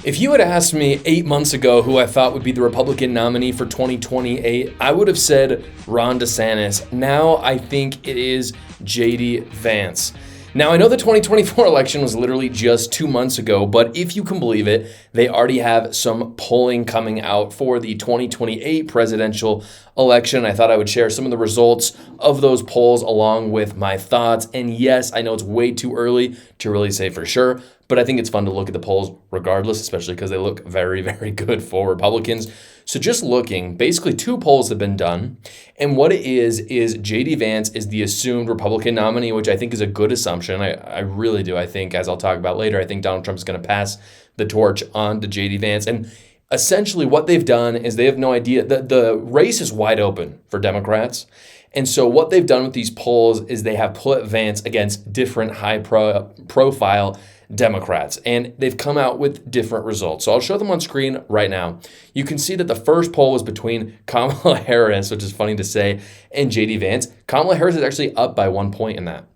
If you had asked me 8 months ago who I thought would be the Republican nominee for 2028, I would have said Ron DeSantis. Now I think it is JD Vance. Now I know the 2024 election was literally just 2 months ago, but if you can believe it, they already have some polling coming out for the 2028 presidential election. I thought I would share some of the results of those polls along with my thoughts. And yes, I know it's way too early to really say for sure, but I think it's fun to look at the polls regardless, especially because they look very, very good for Republicans. So just looking, basically two polls have been done. And what it is JD Vance is the assumed Republican nominee, which I think is a good assumption. I really do. I think, as I'll talk about later, I think Donald Trump is going to pass the torch on to JD Vance. And essentially what they've done is they have no idea. The race is wide open for Democrats. And so what they've done with these polls is they have put Vance against different high-profile Democrats, and they've come out with different results. So I'll show them on screen right now. You can see that the first poll was between Kamala Harris, which is funny to say, and JD Vance. Kamala Harris is actually up by 1 point in that.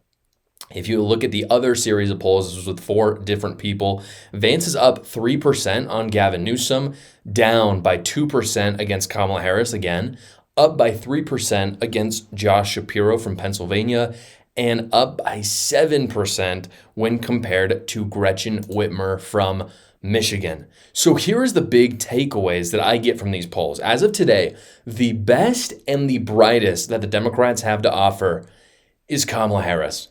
If you look at the other series of polls, this was with 4 different people. Vance is up 3% on Gavin Newsom, down by 2% against Kamala Harris again, up by 3% against Josh Shapiro from Pennsylvania, and up by 7% when compared to Gretchen Whitmer from Michigan. So here's the big takeaways that I get from these polls. As of today, the best and the brightest that the Democrats have to offer is Kamala Harris.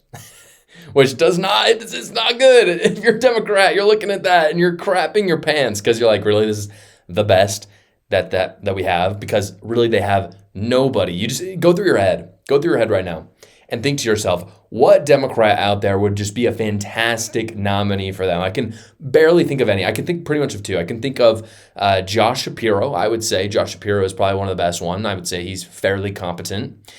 Which it's not good. If you're a Democrat, you're looking at that and you're crapping your pants because you're like, really, this is the best that we have? Because really they have nobody. You just go through your head right now and think to yourself, what Democrat out there would just be a fantastic nominee for them? I can barely think of any. I can think pretty much of 2. I can think of Josh Shapiro. I would say Josh Shapiro is probably one of the best one. I would say he's fairly competent.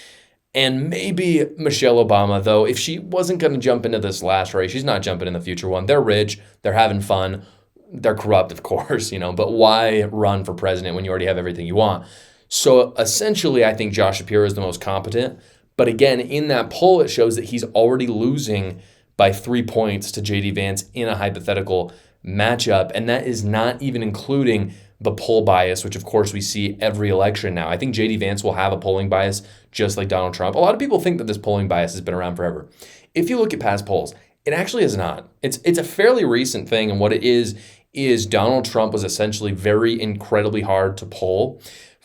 And maybe Michelle Obama, though, if she wasn't going to jump into this last race, she's not jumping in the future one. They're rich. They're having fun. They're corrupt, of course, but why run for president when you already have everything you want? So essentially, I think Josh Shapiro is the most competent. But again, in that poll, it shows that he's already losing by 3 points to JD Vance in a hypothetical matchup. And that is not even including the poll bias, which of course we see every election now. I think JD Vance will have a polling bias just like Donald Trump. A lot of people think that this polling bias has been around forever. If you look at past polls, it actually is not. It's a fairly recent thing. And what it is Donald Trump was essentially very incredibly hard to poll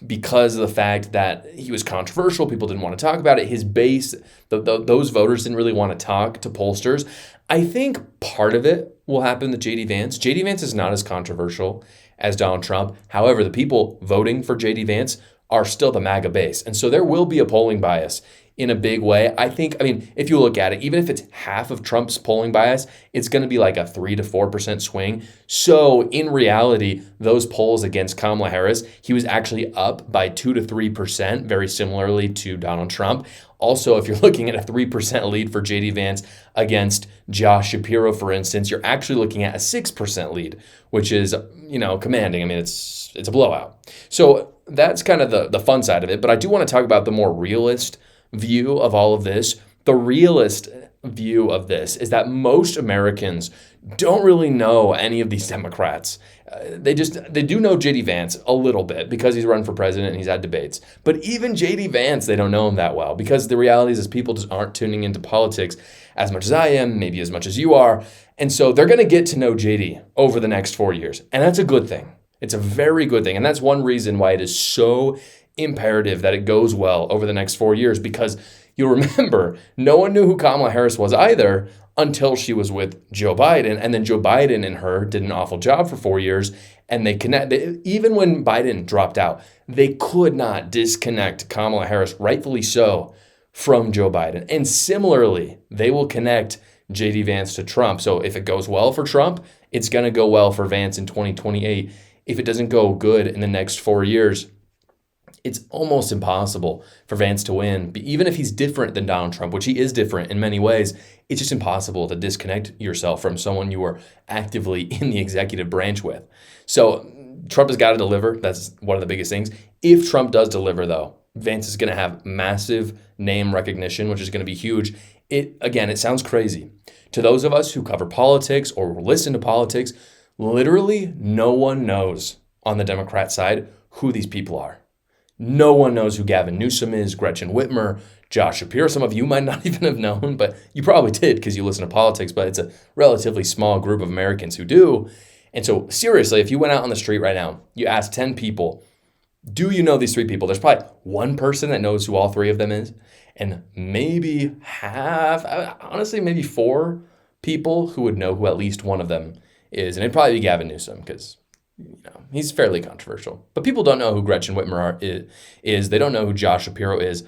because of the fact that he was controversial. People didn't want to talk about it. His base, those voters didn't really want to talk to pollsters. I think part of it will happen to JD Vance. JD Vance is not as controversial as Donald Trump. However, the people voting for JD Vance are still the MAGA base. And so there will be a polling bias in a big way. I mean, if you look at it, even if it's half of Trump's polling bias, it's going to be like a 3 to 4% swing. So in reality, those polls against Kamala Harris, he was actually up by 2 to 3%, very similarly to Donald Trump. Also, if you're looking at a 3% lead for JD Vance against Josh Shapiro, for instance, you're actually looking at a 6% lead, which is, commanding. I mean, it's a blowout. So that's kind of the fun side of it. But I do want to talk about the more realist view of all of this. The realist view of this is that most Americans don't really know any of these Democrats. They do know JD Vance a little bit because he's run for president and he's had debates. But even JD Vance, they don't know him that well because the reality is people just aren't tuning into politics as much as I am, maybe as much as you are. And so they're going to get to know JD over the next 4 years. And that's a good thing. It's a very good thing. And that's one reason why it is so imperative that it goes well over the next 4 years, because you'll remember no one knew who Kamala Harris was either until she was with Joe Biden. And then Joe Biden and her did an awful job for 4 years. And even when Biden dropped out, they could not disconnect Kamala Harris, rightfully so, from Joe Biden. And similarly, they will connect JD Vance to Trump. So if it goes well for Trump, it's going to go well for Vance in 2028. If it doesn't go good in the next 4 years, it's almost impossible for Vance to win. Even if he's different than Donald Trump, which he is different in many ways, it's just impossible to disconnect yourself from someone you are actively in the executive branch with. So Trump has got to deliver. That's one of the biggest things. If Trump does deliver, though, Vance is going to have massive name recognition, which is going to be huge. It sounds crazy. To those of us who cover politics or listen to politics, Literally, no one knows on the Democrat side who these people are. No one knows who Gavin Newsom is, Gretchen Whitmer, Josh Shapiro. Some of you might not even have known, but you probably did because you listen to politics, but it's a relatively small group of Americans who do. And so seriously, if you went out on the street right now, you asked 10 people, do you know these 3 people? There's probably one person that knows who all 3 of them is. And maybe honestly, maybe 4 people who would know who at least one of them is. And it'd probably be Gavin Newsom because he's fairly controversial. But people don't know who Gretchen Whitmer is. They don't know who Josh Shapiro is.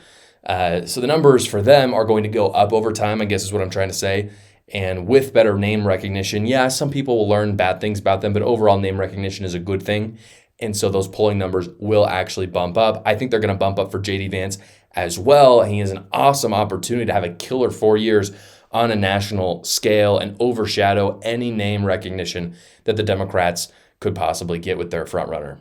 So the numbers for them are going to go up over time, I guess is what I'm trying to say. And with better name recognition, yeah, some people will learn bad things about them, but overall name recognition is a good thing. And so those polling numbers will actually bump up. I think they're going to bump up for JD Vance as well. He has an awesome opportunity to have a killer 4 years on a national scale and overshadow any name recognition that the Democrats could possibly get with their frontrunner.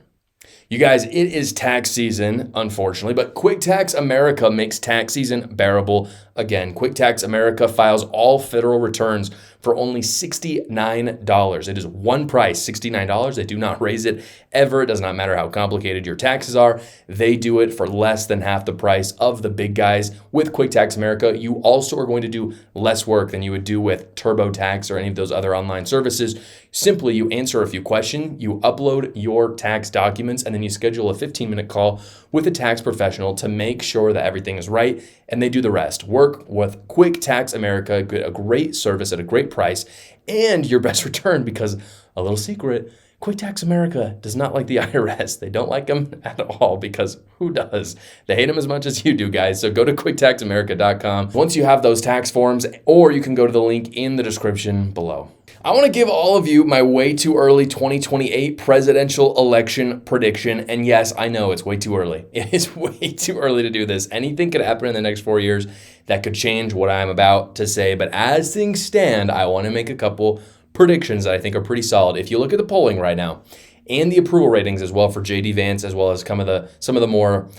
You guys, it is tax season, unfortunately, but Quick Tax America makes tax season bearable again. Quick Tax America files all federal returns for only $69. It is one price, $69. They do not raise it ever. It does not matter how complicated your taxes are. They do it for less than half the price of the big guys. With Quick Tax America, you also are going to do less work than you would do with TurboTax or any of those other online services. Simply, you answer a few questions, you upload your tax documents, and then you schedule a 15-minute call with a tax professional to make sure that everything is right, and they do the rest. Work with Quick Tax America, get a great service at a great price, and your best return because, a little secret, Quick Tax America does not like the IRS. They don't like them at all because who does? They hate them as much as you do, guys. So go to quicktaxamerica.com once you have those tax forms, or you can go to the link in the description below. I want to give all of you my way too early 2028 presidential election prediction. And yes, I know it's way too early. It is way too early to do this. Anything could happen in the next 4 years that could change what I'm about to say. But as things stand, I want to make a couple predictions that I think are pretty solid. If you look at the polling right now and the approval ratings as well for JD Vance, as well as some of the more,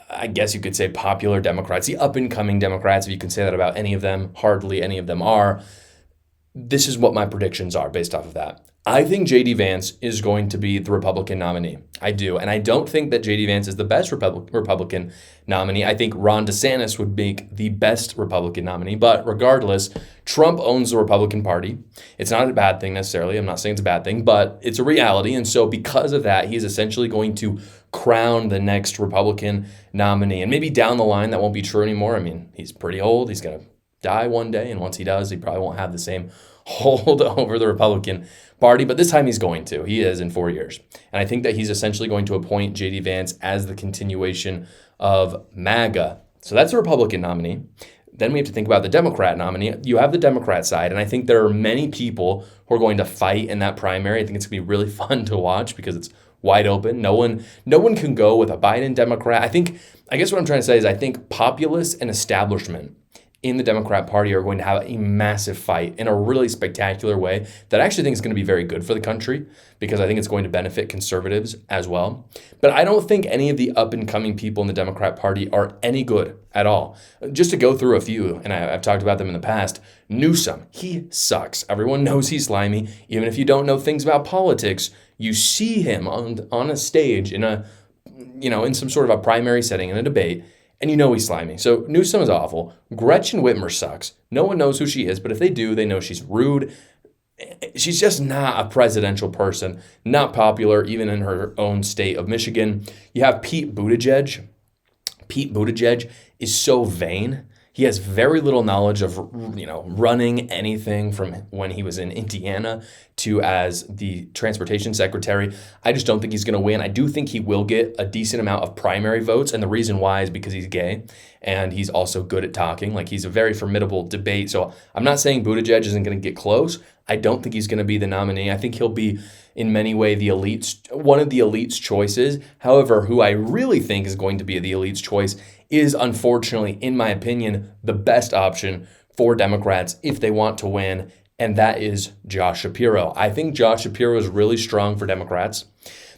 I guess you could say, popular Democrats, the up-and-coming Democrats, if you can say that about any of them, hardly any of them are. This is what my predictions are based off of that. I think JD Vance is going to be the Republican nominee. I do. And I don't think that JD Vance is the best Republican nominee. I think Ron DeSantis would make the best Republican nominee. But regardless, Trump owns the Republican Party. It's not a bad thing necessarily. I'm not saying it's a bad thing, but it's a reality. And so because of that, he's essentially going to crown the next Republican nominee. And maybe down the line, that won't be true anymore. I mean, he's pretty old. He's going to die one day. And once he does, he probably won't have the same hold over the Republican Party, but this time he's going to. He is in 4 years. And I think that he's essentially going to appoint JD Vance as the continuation of MAGA. So that's a Republican nominee. Then we have to think about the Democrat nominee. You have the Democrat side, and I think there are many people who are going to fight in that primary. I think it's going to be really fun to watch because it's wide open. No one can go with a Biden Democrat. I guess what I'm trying to say is I think populists and establishment in the Democrat Party are going to have a massive fight in a really spectacular way that I actually think is going to be very good for the country because I think it's going to benefit conservatives as well. But I don't think any of the up-and-coming people in the Democrat Party are any good at all. Just to go through a few, and I've talked about them in the past, Newsom, he sucks. Everyone knows he's slimy. Even if you don't know things about politics, you see him on a stage in some sort of a primary setting in a debate, and you know he's slimy. So Newsom is awful. Gretchen Whitmer sucks. No one knows who she is, but if they do, they know she's rude. She's just not a presidential person, not popular even in her own state of Michigan. You have Pete Buttigieg. Pete Buttigieg is so vain. He has very little knowledge of, running anything from when he was in Indiana to as the transportation secretary. I just don't think he's going to win. I do think he will get a decent amount of primary votes. And the reason why is because he's gay and he's also good at talking. Like, he's a very formidable debate. So I'm not saying Buttigieg isn't going to get close. I don't think he's going to be the nominee. I think he'll be in many ways one of the elite's choices. However, who I really think is going to be the elite's choice is, unfortunately, in my opinion, the best option for Democrats if they want to win, and that is Josh Shapiro. I think Josh Shapiro is really strong for Democrats.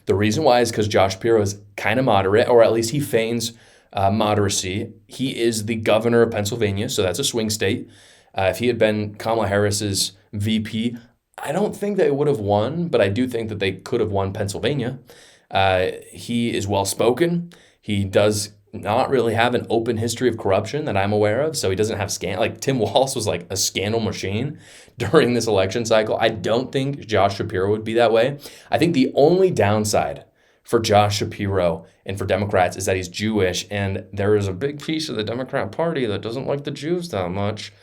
The reason why is because Josh Shapiro is kind of moderate, or at least he feigns moderacy. He is the governor of Pennsylvania, so that's a swing state. If he had been Kamala Harris's VP, I don't think they would have won, but I do think that they could have won Pennsylvania. He is well-spoken. He does not really have an open history of corruption that I'm aware of, so he doesn't have like Tim Walz was like a scandal machine during this election cycle. I don't think Josh Shapiro would be that way. I think the only downside for Josh Shapiro and for Democrats is that he's Jewish, and there is a big piece of the Democrat Party that doesn't like the Jews that much.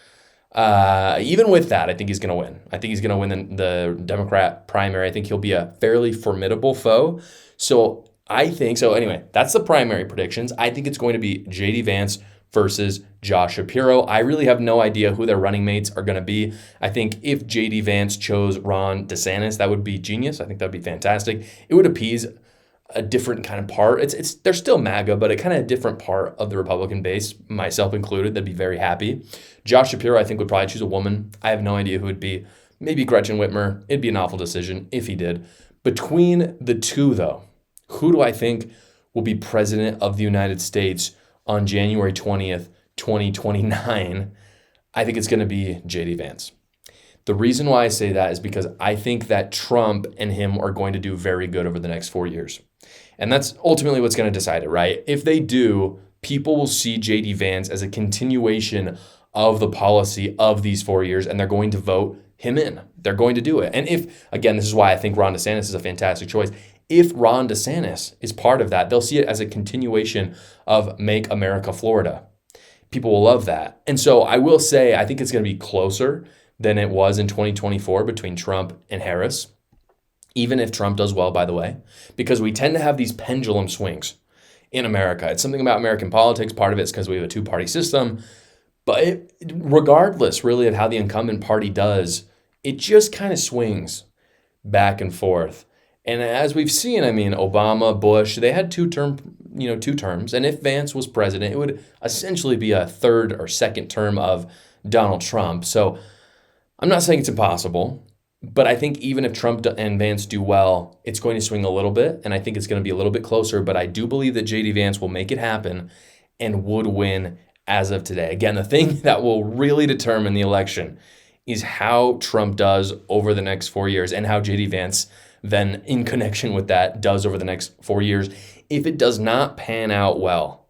Even with that, I think he's going to win. I think he's going to win the Democrat primary. I think he'll be a fairly formidable foe. So anyway, that's the primary predictions. I think it's going to be JD Vance versus Josh Shapiro. I really have no idea who their running mates are going to be. I think if JD Vance chose Ron DeSantis, that would be genius. I think that would be fantastic. It would appease a different kind of part. They're still MAGA, but a kind of different part of the Republican base, myself included, that'd be very happy. Josh Shapiro, I think, would probably choose a woman. I have no idea who it would be. Maybe Gretchen Whitmer. It'd be an awful decision if he did. Between the two, though, who do I think will be president of the United States on January 20th, 2029? I think it's going to be JD Vance. The reason why I say that is because I think that Trump and him are going to do very good over the next 4 years. And that's ultimately what's going to decide it, right? If they do, people will see JD Vance as a continuation of the policy of these 4 years, and they're going to vote him in. They're going to do it. And if, again, this is why I think Ron DeSantis is a fantastic choice. If Ron DeSantis is part of that, they'll see it as a continuation of Make America Florida. People will love that. And so I will say, I think it's going to be closer than it was in 2024 between Trump and Harris, even if Trump does well, by the way, because we tend to have these pendulum swings in America. It's something about American politics. Part of it is because we have a two-party system. But regardless, really, of how the incumbent party does, it just kind of swings back and forth. And as we've seen, Obama, Bush, they had two terms. And if Vance was president, it would essentially be a third or second term of Donald Trump. So I'm not saying it's impossible, but I think even if Trump and Vance do well, it's going to swing a little bit, and I think it's going to be a little bit closer, but I do believe that JD Vance will make it happen and would win as of today. Again, the thing that will really determine the election is how Trump does over the next 4 years and how JD Vance then, in connection with that, does over the next 4 years. If it does not pan out well,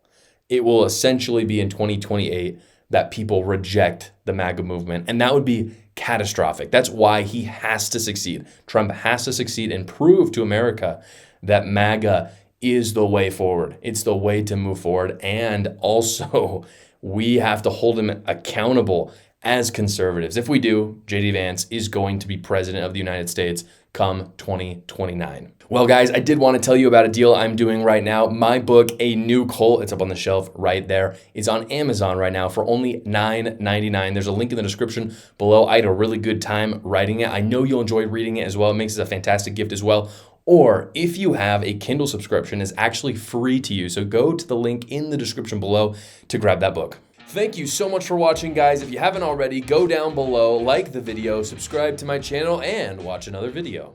it will essentially be in 2028 that people reject the MAGA movement, and that would be catastrophic. That's why he has to succeed. Trump has to succeed and prove to America that MAGA is the way forward. It's the way to move forward. And also, we have to hold him accountable as conservatives. If we do, JD Vance is going to be president of the United States come 2029. Well, guys, I did want to tell you about a deal I'm doing right now. My book, A New Cult, it's up on the shelf right there, is on Amazon right now for only $9.99. There's a link in the description below. I had a really good time writing it. I know you'll enjoy reading it as well. It makes it a fantastic gift as well. Or if you have a Kindle subscription, it's actually free to you. So go to the link in the description below to grab that book. Thank you so much for watching, guys. If you haven't already, go down below, like the video, subscribe to my channel, and watch another video.